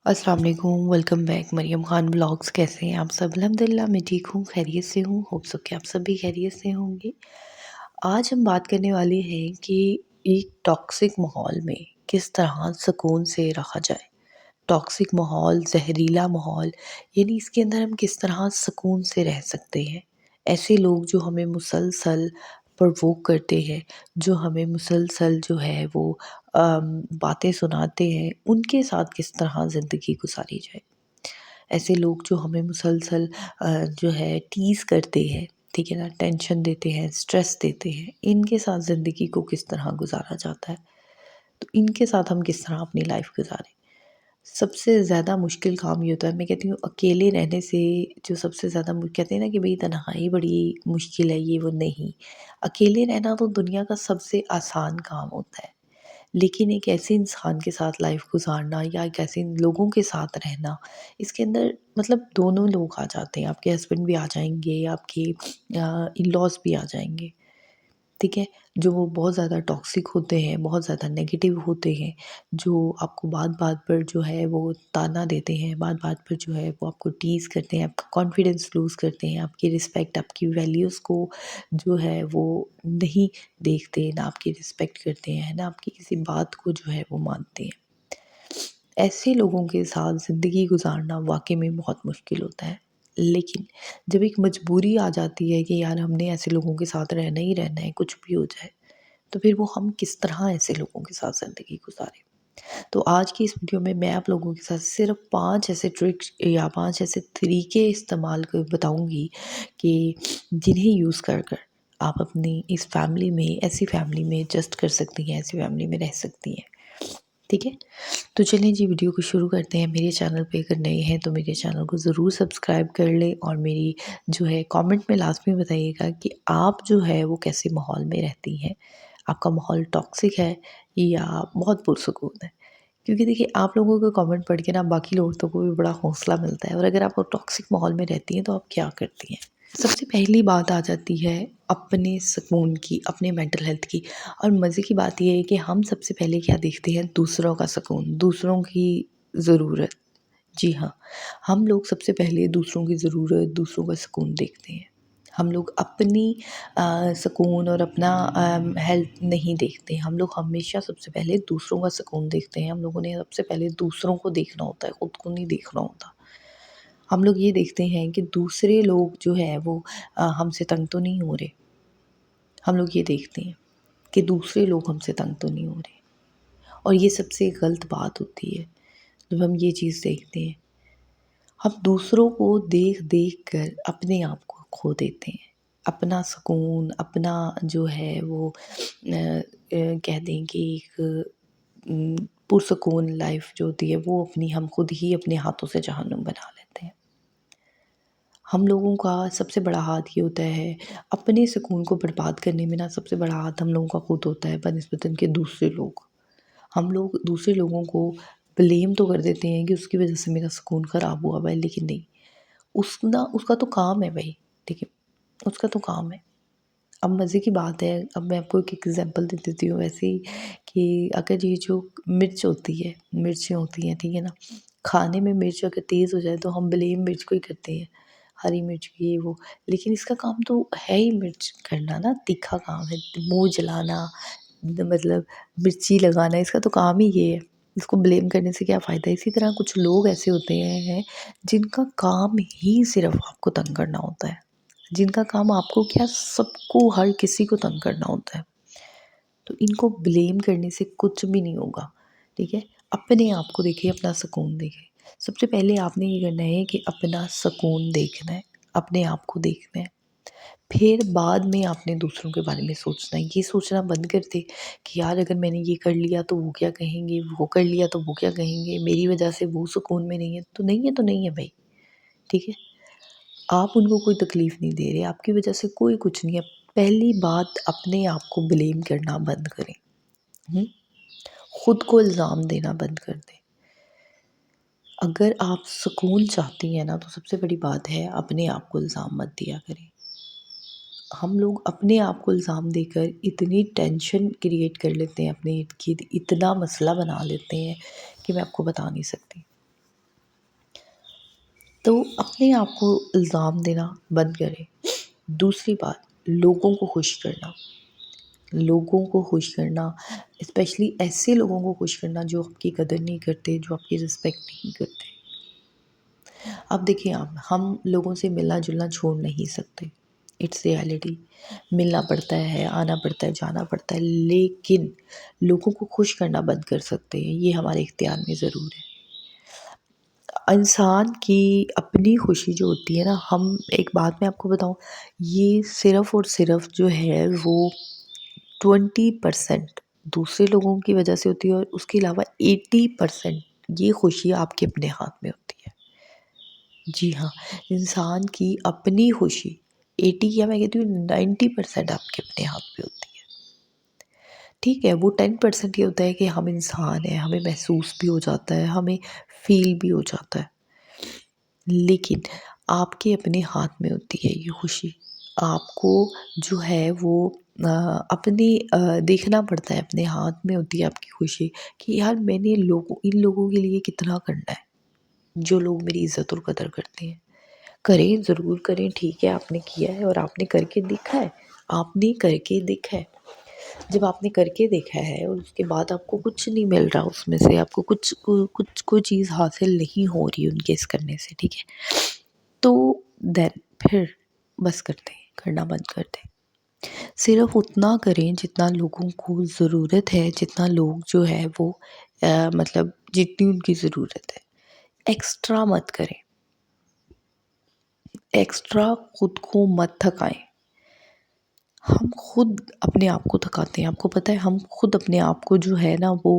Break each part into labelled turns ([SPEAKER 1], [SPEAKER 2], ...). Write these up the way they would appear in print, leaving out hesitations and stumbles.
[SPEAKER 1] अस्सलाम वालेकुम, welcome back Maryam Khan blogs. कैसे हैं आप सब? अल्हम्दुलिल्लाह मैं ठीक हूँ, खैरियत से हूँ। होप सो कि आप सब भी खैरियत से होंगे। आज हम बात करने वाले हैं कि एक टॉक्सिक माहौल में किस तरह सुकून से रहा जाए। टॉक्सिक माहौल, जहरीला माहौल, यानी इसके अंदर हम किस तरह सुकून से रह सकते हैं। ऐसे लोग जो हमें मुसलसल प्रोवोक करते हैं, जो हमें मुसलसल जो है वो बातें सुनाते हैं, उनके साथ किस तरह ज़िंदगी गुजारी जाए। ऐसे लोग जो हमें मुसलसल जो है टीज़ करते हैं, ठीक है ना, टेंशन देते हैं, स्ट्रेस देते हैं, इनके साथ ज़िंदगी को किस तरह गुजारा जाता है। तो इनके साथ हम किस तरह अपनी लाइफ गुजारें। सबसे ज़्यादा मुश्किल काम ये होता है, मैं कहती हूँ अकेले रहने से जो सबसे ज़्यादा कहते हैं ना कि भई तन्हाई बड़ी मुश्किल है, ये वो नहीं। अकेले रहना तो दुनिया का सबसे आसान काम होता है। लेकिन एक ऐसे इंसान के साथ लाइफ गुज़ारना या एक ऐसे लोगों के साथ रहना, इसके अंदर मतलब दोनों लोग आ जाते हैं। आपके हस्बैंड भी आ जाएँगे, आपके इन-लॉज़ भी आ जाएँगे। ठीक है? जो वो बहुत ज़्यादा टॉक्सिक होते हैं, बहुत ज़्यादा नेगेटिव होते हैं, जो आपको बात-बात पर जो है वो ताना देते हैं, बात-बात पर जो है वो आपको टीज़ करते हैं, आपका कॉन्फिडेंस लूज़ करते हैं, आपकी रिस्पेक्ट, आपकी वैल्यूज़ को जो है वो नहीं देखते, ना आपकी रिस्पेक्ट करते हैं, ना आपकी किसी बात को जो है वो मानते हैं। ऐसे लोगों के साथ ज़िंदगी गुज़ारना वाक़ई में बहुत मुश्किल होता है। लेकिन जब एक मजबूरी आ जाती है कि यार हमने ऐसे लोगों के साथ रहना ही रहना है, कुछ भी हो जाए, तो फिर वो हम किस तरह ऐसे लोगों के साथ ज़िंदगी गुज़ारें। तो आज की इस वीडियो में मैं आप लोगों के साथ सिर्फ़ 5 ऐसे ट्रिक्स या 5 ऐसे तरीके इस्तेमाल कर बताऊँगी कि जिन्हें यूज़ कर आप अपनी इस फैमिली में, ऐसी फैमिली में एडजस्ट कर सकती हैं, ऐसी फैमिली में रह सकती हैं। ठीक है? तो चलिए जी वीडियो को शुरू करते हैं। मेरे चैनल पे अगर नए हैं तो मेरे चैनल को ज़रूर सब्सक्राइब कर लें और मेरी जो है कमेंट में लाज़मी बताइएगा कि आप जो है वो कैसे माहौल में रहती हैं। आपका माहौल टॉक्सिक है या बहुत पुरसुकून है? क्योंकि देखिए आप लोगों के कमेंट पढ़ के ना बाकी लोगों को भी बड़ा हौसला मिलता है और अगर आप टॉक्सिक माहौल में रहती हैं तो आप क्या करती हैं? सबसे पहली बात आ जाती है अपने सुकून की, अपने मेंटल हेल्थ की। और मज़े की बात ये है कि हम सबसे पहले क्या देखते हैं, दूसरों का सुकून, दूसरों की ज़रूरत। जी हाँ, हम लोग सबसे पहले दूसरों की ज़रूरत, दूसरों का सुकून देखते हैं। हम लोग अपनी सुकून और अपना हेल्थ नहीं देखते। हम लोग हमेशा सबसे पहले दूसरों का सुकून देखते हैं। हम लोगों ने सबसे पहले दूसरों को देखना होता है, खुद को नहीं देखना होता। हम लोग ये देखते हैं कि दूसरे लोग जो है वो हमसे तंग तो नहीं हो रहे। हम लोग ये देखते हैं कि दूसरे लोग हमसे तंग तो नहीं हो रहे। और ये सबसे गलत बात होती है जब हम ये चीज़ देखते हैं। हम दूसरों को देख-देख कर अपने आप को खो देते हैं। अपना सुकून, अपना जो है वो कह दें कि एक पुरसुकून लाइफ़ जो होती है वो अपनी हम खुद ही अपने हाथों से जहन्नुम बना लेते हैं। हम लोगों का सबसे बड़ा हाथ ये होता है, अपने सुकून को बर्बाद करने में ना सबसे बड़ा हाथ हम लोगों का खुद होता है बनिस्बतन के दूसरे लोग। हम लोग दूसरे लोगों को ब्लेम तो कर देते हैं कि उसकी वज़ह से मेरा सुकून ख़राब हुआ हुआ है, लेकिन नहीं, उसका तो काम है भई, ठीक है? उसका तो काम है। अब मज़े की बात है, अब मैं आपको एक एग्ज़ाम्पल दे देती हूँ ऐसे ही कि अगर ये जो मिर्च होती है, मिर्चें होती हैं, ठीक है ना? खाने में मिर्च अगर तेज़ हो जाए तो हम ब्लेम मिर्च को ही करते हैं, हरी मिर्च ये वो। लेकिन इसका काम तो है ही मिर्च करना ना, तीखा काम है, मुँह जलाना, मतलब मिर्ची लगाना, इसका तो काम ही ये है। इसको ब्लेम करने से क्या फ़ायदा? इसी तरह कुछ लोग ऐसे होते हैं जिनका काम ही सिर्फ़ आपको तंग करना होता है। जिनका काम आपको क्या सबको हर किसी को तंग करना होता है। तो इनको ब्लेम करने से कुछ भी नहीं होगा, ठीक है? अपने आप को देखिए, अपना सुकून देखिए। सबसे पहले आपने ये करना है कि अपना सुकून देखना है, अपने आप को देखना है। फिर बाद में आपने दूसरों के बारे में सोचना है। ये सोचना बंद कर दें कि यार अगर मैंने ये कर लिया तो वो क्या कहेंगे, वो कर लिया तो वो क्या कहेंगे, मेरी वज़ह से वो सुकून में नहीं है। तो नहीं है तो नहीं है भई, ठीक है? आप उनको कोई तकलीफ़ नहीं दे रहे, आपकी वजह से कोई कुछ नहीं है। पहली बात, अपने आप को ब्लेम करना बंद करें। हुँ? खुद को इल्ज़ाम देना बंद कर दें। अगर आप सुकून चाहती हैं ना, तो सबसे बड़ी बात है अपने आप को इल्ज़ाम मत दिया करें। हम लोग अपने आप को इल्ज़ाम देकर इतनी टेंशन क्रिएट कर लेते हैं अपने इर्द-गिर्द, इतना मसला बना लेते हैं कि मैं आपको बता नहीं सकती। तो अपने आप को इल्ज़ाम देना बंद करें। दूसरी बात, लोगों को खुश करना। लोगों को खुश करना, स्पेशली ऐसे लोगों को खुश करना जो आपकी कदर नहीं करते, जो आपकी रिस्पेक्ट नहीं करते। अब देखिए, आप हम लोगों से मिलना-जुलना छोड़ नहीं सकते, इट्स रियलिटी। मिलना पड़ता है, आना पड़ता है, जाना पड़ता है, लेकिन लोगों को खुश करना बंद कर सकते हैं, ये हमारे इख्तियार में ज़रूर है। इंसान की अपनी खुशी जो होती है ना, हम एक बात मैं आपको बताऊँ, ये सिर्फ़ और सिर्फ़ जो है वो 20% दूसरे लोगों की वजह से होती है, और उसके अलावा 80% ये खुशी आपके अपने हाथ में होती है। जी हाँ, इंसान की अपनी खुशी 80 क्या मैं कहती हूँ 90% आपके अपने हाथ में होती है। ठीक है, वो 10% ये होता है कि हम इंसान हैं, हमें महसूस भी हो जाता है, हमें फ़ील भी हो जाता है। लेकिन आपके अपने हाथ में होती है ये खुशी। आपको जो है वो अपने देखना पड़ता है, अपने हाथ में होती है आपकी खुशी कि यार मैंने इन लोगों के लिए कितना करना है, जो लोग मेरी इज़्ज़त और कदर करते हैं। करें, ज़रूर करें, ठीक है, आपने किया है और आपने करके दिखा है, आपने करके देखा है। जब आपने करके देखा है और उसके बाद आपको कुछ नहीं मिल रहा उसमें से, आपको कोई चीज़ हासिल नहीं हो रही उनके इस करने से, ठीक है? तो देन फिर बस कर दें, करना बंद कर दें। सिर्फ़ उतना करें जितना लोगों को ज़रूरत है, जितना लोग जो है वो मतलब जितनी उनकी ज़रूरत है। एक्स्ट्रा मत करें, एक्स्ट्रा खुद को मत थकाएँ। हम खुद अपने आप को थकाते हैं, आपको पता है हम खुद अपने आप को जो है ना वो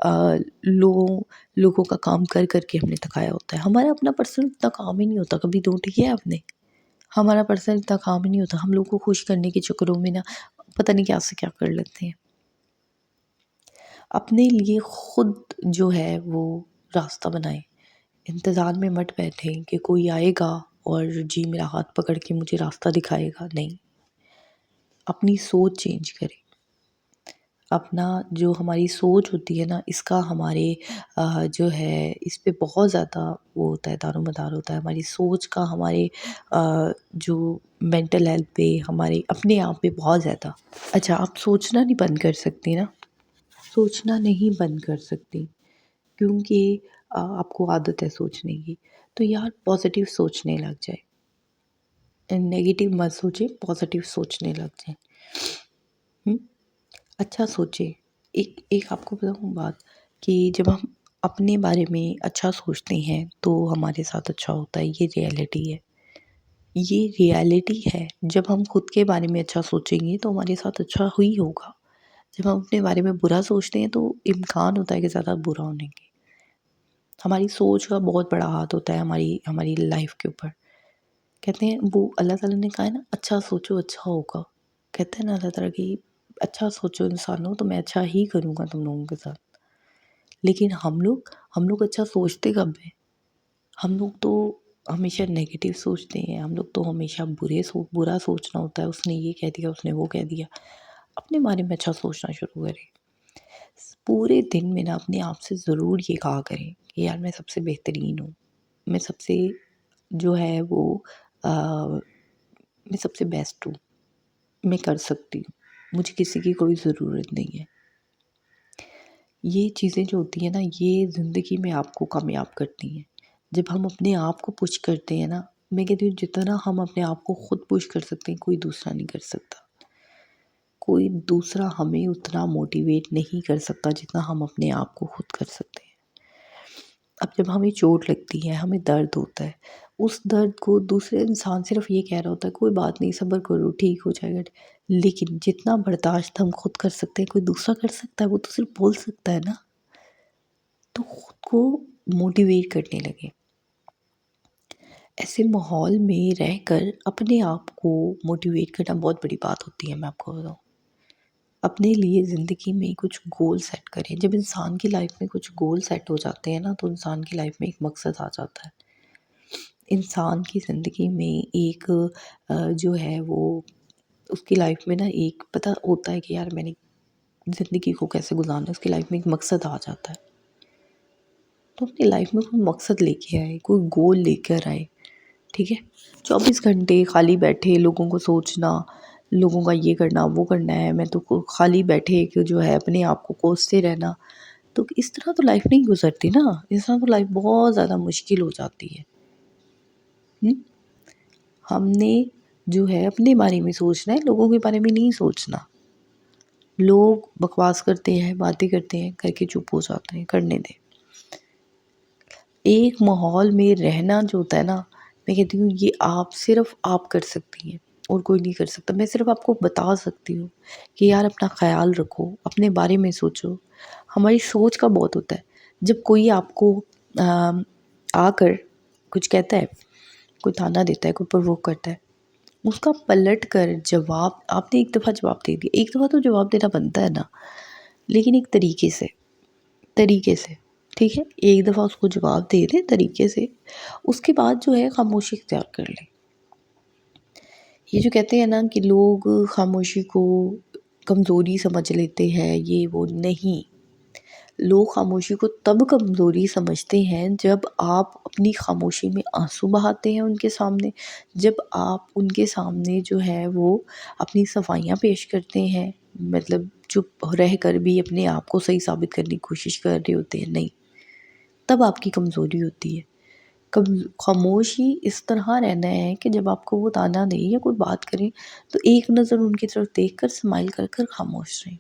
[SPEAKER 1] लोगों लोगों का काम कर के हमने थकाया होता है। हमारा अपना पर्सनल इतना काम ही नहीं होता, कभी नोट किया है आपने? हमारा पर्सनल इतना काम ही नहीं होता, हम लोगों को खुश करने के चक्करों में ना पता नहीं क्या से क्या कर लेते हैं। अपने लिए खुद जो है वो रास्ता बनाएँ। इंतज़ार में मत बैठें कि कोई आएगा और जी मेरा हाथ पकड़ के मुझे रास्ता दिखाएगा, नहीं। अपनी सोच चेंज करें। अपना जो हमारी सोच होती है ना, इसका हमारे जो है इस पे बहुत ज़्यादा वो होता है, दारोमदार होता है। हमारी सोच का हमारे जो मेंटल हेल्थ पे, हमारे अपने आप पे बहुत ज़्यादा। अच्छा, आप सोचना नहीं बंद कर सकती ना? सोचना नहीं बंद कर सकती, क्योंकि आपको आदत है सोचने की। तो यार पॉज़िटिव सोचने लग जाएँ। नेगेटिव मत सोचें, पॉज़िटिव सोचने लग जाएँ। हुँ? अच्छा सोचें। एक एक आपको बताऊँ बात, कि जब हम अपने बारे में अच्छा सोचते हैं तो हमारे साथ अच्छा होता है, ये रियलिटी है। ये रियलिटी है, जब हम खुद के बारे में अच्छा सोचेंगे तो हमारे साथ अच्छा ही होगा। जब हम अपने बारे में बुरा सोचते हैं तो इम्कान होता है कि ज़्यादा बुरा होने के। हमारी सोच का बहुत बड़ा हाथ होता है हमारी हमारी लाइफ़ के ऊपर। कहते हैं वो अल्लाह ताला ने कहा है ना, अच्छा सोचो अच्छा होगा। कहते हैं ना अल्लाह ताला कि अच्छा सोचो इंसानों, तो मैं अच्छा ही करूँगा तुम लोगों के साथ। लेकिन हम लोग अच्छा सोचते कब हैं? हम लोग तो हमेशा नेगेटिव सोचते हैं, हम लोग तो हमेशा बुरा सोचना होता है, उसने ये कह दिया, उसने वो कह दिया। अपने बारे में अच्छा सोचना शुरू करें। पूरे दिन में ना अपने आप से ज़रूर ये कहा करें कि यार मैं सबसे बेहतरीन हूँ। मैं सबसे जो है वो मैं सबसे बेस्ट हूँ। मैं कर सकती हूँ। मुझे किसी की कोई ज़रूरत नहीं है। ये चीज़ें जो होती हैं ना, ये ज़िंदगी में आपको कामयाब करती हैं। जब हम अपने आप को पुश करते हैं ना, मैं कहती हूँ जितना हम अपने आप को खुद पुश कर सकते हैं, कोई दूसरा नहीं कर सकता। कोई दूसरा हमें उतना मोटिवेट नहीं कर सकता जितना हम अपने आप को खुद कर सकते हैं। अब जब हमें चोट लगती है, हमें दर्द होता है, उस दर्द को दूसरे इंसान सिर्फ़ ये कह रहा होता है, कोई बात नहीं, सब्र करो, ठीक हो जाएगा। लेकिन जितना बर्दाश्त हम खुद कर सकते हैं, कोई दूसरा कर सकता है? वो तो सिर्फ़ बोल सकता है ना। तो खुद को मोटिवेट करने लगे। ऐसे माहौल में रहकर अपने आप को मोटिवेट करना बहुत बड़ी बात होती है, मैं आपको बताऊँ। अपने लिए ज़िंदगी में कुछ गोल सेट करें। जब इंसान की लाइफ़ में कुछ गोल सेट हो जाते हैं ना, तो इंसान की लाइफ़ में एक मकसद आ जाता है। इंसान की ज़िंदगी में एक जो है वो उसकी लाइफ़ में ना एक पता होता है कि यार मैंने ज़िंदगी को कैसे गुज़ारना है, उसकी लाइफ़ में एक मकसद आ जाता है। तो अपनी लाइफ में कोई मकसद लेके आए, कोई गोल लेकर आए, ठीक है? 24 घंटे खाली बैठे लोगों को सोचना, लोगों का ये करना, वो करना है, मैं तो को खाली बैठे कि जो है अपने आप को कोसते रहना, तो इस तरह तो लाइफ नहीं गुज़रती ना, इस तरह तो लाइफ बहुत ज़्यादा मुश्किल हो जाती है। हुँ? हमने जो है अपने बारे में सोचना है, लोगों के बारे में नहीं सोचना। लोग बकवास करते हैं, बातें करते हैं, करके चुप हो जाते हैं, करने दें। एक माहौल में रहना जो होता है ना, मैं कहती हूँ ये आप सिर्फ़ आप कर सकती हैं और कोई नहीं कर सकता। मैं सिर्फ़ आपको बता सकती हूँ कि यार अपना ख़्याल रखो, अपने बारे में सोचो। हमारी सोच का बहुत होता है। जब कोई आपको आकर कुछ कहता है, कोई ताना देता है, कोई प्रोवोक करता है, उसका पलट कर जवाब आपने एक दफ़ा जवाब दे दिया, एक दफ़ा तो जवाब देना बनता है ना, लेकिन एक तरीके से, ठीक है? एक दफ़ा उसको जवाब दे दें तरीके से, उसके बाद जो है खामोशी इख्तियार कर लें। ये जो कहते हैं ना कि लोग खामोशी को कमज़ोरी समझ लेते हैं, ये वो नहीं। लोग खामोशी को तब कमज़ोरी समझते हैं जब आप अपनी खामोशी में आँसू बहाते हैं उनके सामने, जब आप उनके सामने जो है वो अपनी सफाइयाँ पेश करते हैं, मतलब चुप रहकर भी अपने आप को सही साबित करने की कोशिश कर रहे होते हैं, नहीं, तब आपकी कमज़ोरी होती है। कम खामोशी इस तरह रहना है कि जब आपको वो ताना दें या कोई बात करे तो एक नज़र उनकी तरफ देखकर स्माइल कर कर खामोश रहें।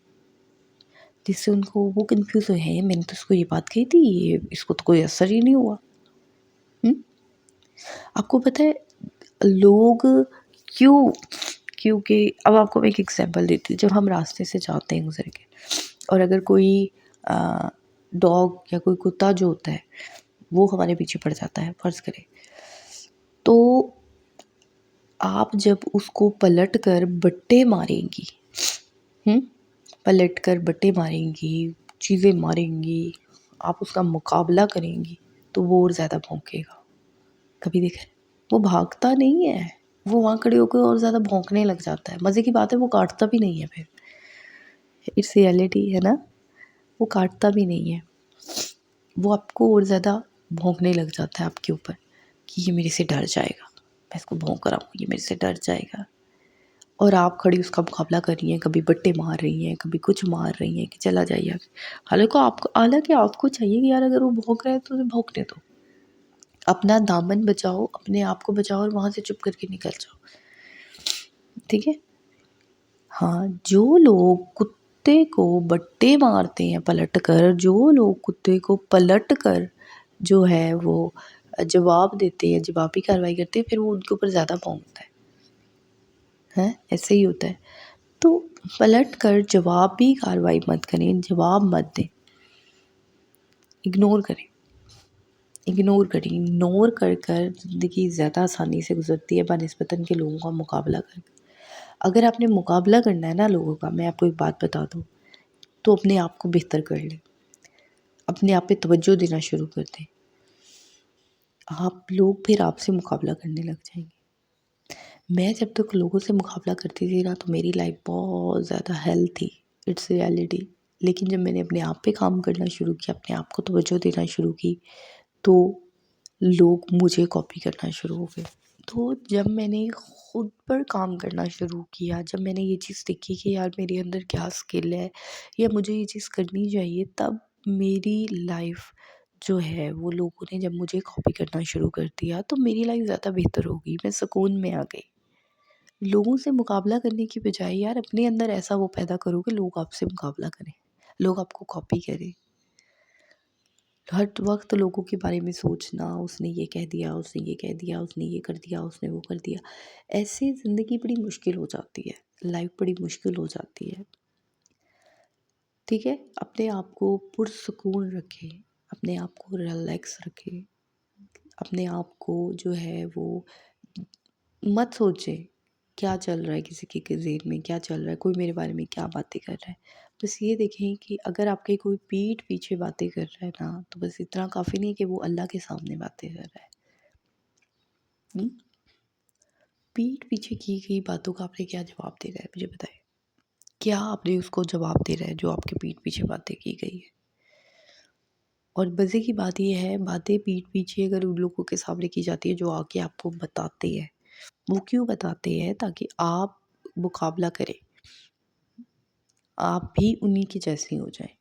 [SPEAKER 1] जिससे उनको वो कन्फ्यूज़ हो, हैं मैंने तो इसको ये बात कही थी, ये इसको तो कोई असर ही नहीं हुआ। हुँ? आपको पता है लोग क्यों क्योंकि अब आपको मैं एक एग्ज़ाम्पल देती हूँ, जब हम रास्ते से जाते हैं गुज़र के और अगर कोई डॉग या कोई कुत्ता जो होता है, वो हमारे पीछे पड़ जाता है, फ़र्ज़ करें, तो आप जब उसको पलट कर बट्टे मारेंगी, हुँ? पलट कर बट्टे मारेंगी, चीज़ें मारेंगी, आप उसका मुकाबला करेंगी, तो वो और ज़्यादा भौंकेगा। कभी देखा है? वो भागता नहीं है, वो वहाँ खड़े होकर और ज़्यादा भौंकने लग जाता है। मज़े की बात है वो काटता भी नहीं है फिर। इट्स रियलिटी है ना? वो काटता भी नहीं है। वो आपको और ज़्यादा भौंकने लग जाता है आपके ऊपर कि ये मेरे से डर जाएगा। मैं इसको भौंक रहा हूँ, ये मेरे से डर जाएगा। और आप खड़ी उसका मुकाबला कर रही हैं, कभी बट्टे मार रही हैं, कभी कुछ मार रही हैं कि चला जाइए यहाँ से। हालाँकि आपको चाहिए कि यार अगर वो भौंक रहा है तो उसे भौंकने दो। अपना दामन बचाओ, अपने आप को बचाओ और वहाँ से चुप करके निकल जाओ। ठीक है? हाँ, जो लोग कुत्ते को बट्टे मारते हैं पलटकर, जो लोग कुत्ते को पलटकर जो है वो जवाब देते हैं, जवाबी कार्रवाई करते हैं, फिर वो उनके ऊपर ज़्यादा भौंकता है। हैं? ऐसे ही होता है। तो पलट कर जवाबी कार्रवाई मत करें, जवाब मत दें, इग्नोर करें, इग्नोर कर कर ज़िंदगी ज़्यादा आसानी से गुज़रती है बनिस्बतन के लोगों का मुकाबला कर। अगर आपने मुकाबला करना है ना लोगों का, मैं आपको एक बात बता दूँ, तो अपने आप को बेहतर कर लें, अपने आप पे तवज्जो देना शुरू कर दें। आप लोग फिर आपसे मुकाबला करने लग जाएँगे। मैं जब तक लोगों से मुकाबला करती थी ना तो मेरी लाइफ बहुत ज़्यादा हेल थी, इट्स रियलिटी। लेकिन जब मैंने अपने आप पे काम करना शुरू किया, अपने आप को तवज्जो देना शुरू की, तो लोग मुझे कॉपी करना शुरू हो गए। तो जब मैंने खुद पर काम करना शुरू किया, जब मैंने ये चीज़ देखी कि यार मेरे अंदर क्या स्किल है या मुझे ये चीज़ करनी चाहिए, तब मेरी लाइफ जो है वो लोगों ने जब मुझे कॉपी करना शुरू कर दिया तो मेरी लाइफ ज़्यादा बेहतर हो गई, मैं सुकून में आ गई। लोगों से मुकाबला करने की बजाय यार अपने अंदर ऐसा वो पैदा करो कि लोग आपसे मुकाबला करें, लोग आपको कॉपी करें। हर वक्त लोगों के बारे में सोचना, उसने ये कह दिया, उसने ये कह दिया, उसने ये कर दिया, उसने वो कर दिया, ऐसे ज़िंदगी बड़ी मुश्किल हो जाती है, लाइफ बड़ी मुश्किल हो जाती है। ठीक है? अपने आप को पुरसुकून रखें, अपने आप को रिलैक्स रखें, अपने आप को जो है वो मत सोचें क्या चल रहा है किसी के ज़हन में, क्या चल रहा है, कोई मेरे बारे में क्या बातें कर रहा है। बस ये देखें कि अगर आपके कोई पीठ पीछे बातें कर रहा है ना, तो बस इतना काफ़ी नहीं कि वो अल्लाह के सामने बातें कर रहा है। हुँ? पीठ पीछे की गई बातों का आपने क्या जवाब देना है मुझे बताएँ? क्या आपने उसको जवाब देना है जो आपके पीठ पीछे बातें की गई है? और मज़े की बात ये है, बातें पीठ पीछे अगर उन लोगों के सामने की जाती है जो आके आपको बताते हैं। वो क्यों बताते हैं? ताकि आप मुकाबला करें, आप भी उन्हीं के जैसे हो जाएँ।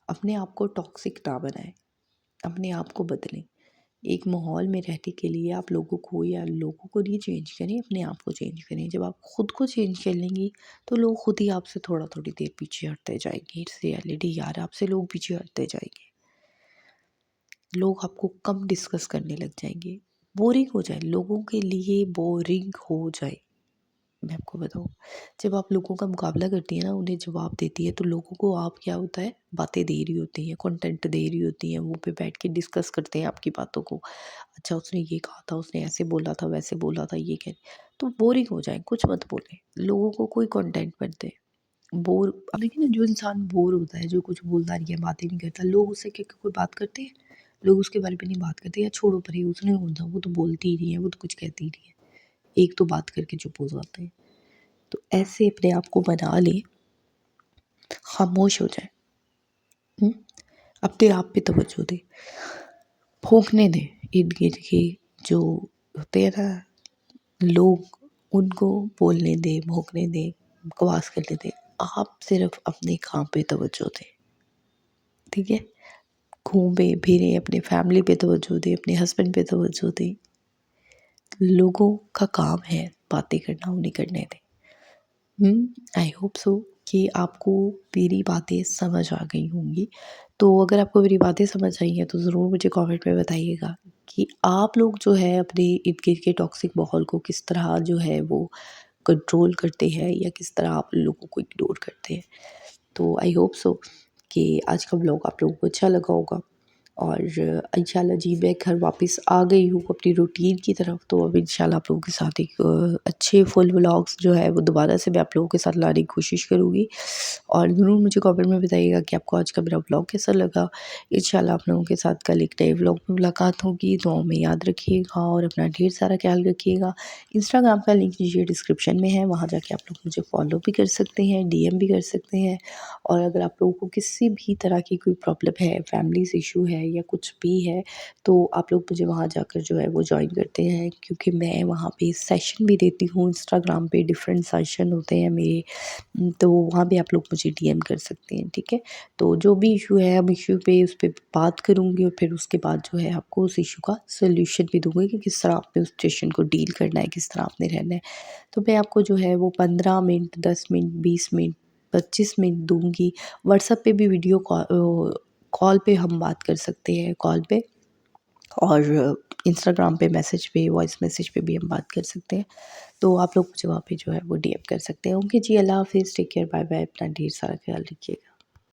[SPEAKER 1] अपने आप को टॉक्सिक ना बनाएँ, अपने आप को बदलें। एक माहौल में रहने के लिए आप लोगों को या लोगों को नहीं चेंज करें, अपने आप को चेंज करें। जब आप खुद को चेंज कर लेंगी, तो लोग खुद ही आपसे थोड़ी देर पीछे हटते जाएँगे। इट्स रियलिटी यार, आपसे लोग पीछे हटते जाएँगे। लोग आपको कम डिस्कस करने लग जाएँगे। बोरिंग हो जाए, लोगों के लिए बोरिंग हो जाए। मैं आपको बताऊँ, जब आप लोगों का मुकाबला करती हैं ना, उन्हें जवाब देती है, तो लोगों को आप क्या होता है, बातें दे रही होती हैं, कंटेंट दे रही होती हैं, वो पे बैठ के डिस्कस करते हैं आपकी बातों को। अच्छा उसने ये कहा था, उसने ऐसे बोला था, वैसे बोला था, ये कह तो बोरिंग हो जाएँ, कुछ मत बोलें। लोगों को कोई कंटेंट मत दें। बोर अब देखिए ना, जो इंसान बोर होता है, जो कुछ बोलता नहीं है, बातें नहीं करता, लोग उससे क्या कोई बात करते हैं? लोग उसके बारे में नहीं बात करते, या छोड़ो परे, उसने बोला, वो तो बोलती ही नहीं है, वो तो कुछ कहती ही नहीं है। एक तो बात करके चुप हो जाते हैं। तो ऐसे अपने आप को बना लें, खामोश हो जाएँ। अपने आप पे तवज्जो दें, भोंकने दें इर्द-गिर्द के जो होते हैं ना लोग, उनको बोलने दें, भोंकने दें, बकवास करने दें। आप सिर्फ़ अपने काम पे तवज्जो दें, ठीक है? घूमें-फिरें, अपने फैमिली पे तवज्जो दें, अपने हस्बैंड पे तवज्जो दें। लोगों का काम है बातें करना, उन्हें करने दें। आई होप सो कि आपको मेरी बातें समझ आ गई होंगी। तो अगर आपको मेरी बातें समझ आई हैं तो ज़रूर मुझे कमेंट में बताइएगा कि आप लोग जो है अपने इर्द-गिर्द के टॉक्सिक माहौल को किस तरह जो है वो कंट्रोल करते हैं, या किस तरह आप लोगों को इग्नोर करते हैं। तो आई होप सो कि आज का व्लॉग आप लोगों को अच्छा लगा होगा। और इंशाल्लाह जी मैं घर वापस आ गई हूँ अपनी रूटीन की तरफ। तो अब इंशाल्लाह आप लोगों के साथ एक अच्छे फुल व्लॉग्स जो है वो दोबारा से मैं आप लोगों के साथ लाने की कोशिश करूँगी। और ज़रूर मुझे कमेंट में बताइएगा कि आपको आज का मेरा व्लॉग कैसा लगा। इंशाल्लाह आप लोगों के साथ कल एक नए व्लॉग में मुलाकात होगी। दुआओं में याद रखिएगा और अपना ढेर सारा ख्याल रखिएगा। इंस्टाग्राम का लिंक नीचे डिस्क्रिप्शन में है, वहाँ जाके आप लोग मुझे फॉलो भी कर सकते हैं, डीएम भी कर सकते हैं। और अगर आप लोगों को किसी भी तरह की कोई प्रॉब्लम है, फैमिलीज़ इश्यू है या कुछ भी है, तो आप लोग मुझे वहाँ जाकर जो है वो जॉइन करते हैं, क्योंकि मैं वहाँ पे सेशन भी देती हूँ। इंस्टाग्राम पे डिफरेंट सेशन होते हैं मेरे, तो वहाँ पे आप लोग मुझे डीएम कर सकते हैं, ठीक है? तो जो भी इश्यू है, हम इश्यू पे उस पे बात करूँगी और फिर उसके बाद जो है आपको उस इश्यू का सॉल्यूशन भी दूँगी कि किस तरह आपने उस सिचुएशन को डील करना है, किस तरह आपने रहना है। तो मैं आपको जो है वो 15 मिनट, 10 मिनट, 20 मिनट, 25 मिनट दूँगी। व्हाट्सएप पे भी वीडियो कॉल पे हम बात कर सकते हैं, कॉल पे। और इंस्टाग्राम पे मैसेज पे, वॉइस मैसेज पे भी हम बात कर सकते हैं। तो आप लोग मुझे वहाँ पे जो है वो डीएम कर सकते हैं। ओके जी, अल्लाह हाफ़िज़, टेक केयर, बाय बाय, अपना ढेर सारा ख्याल रखिएगा।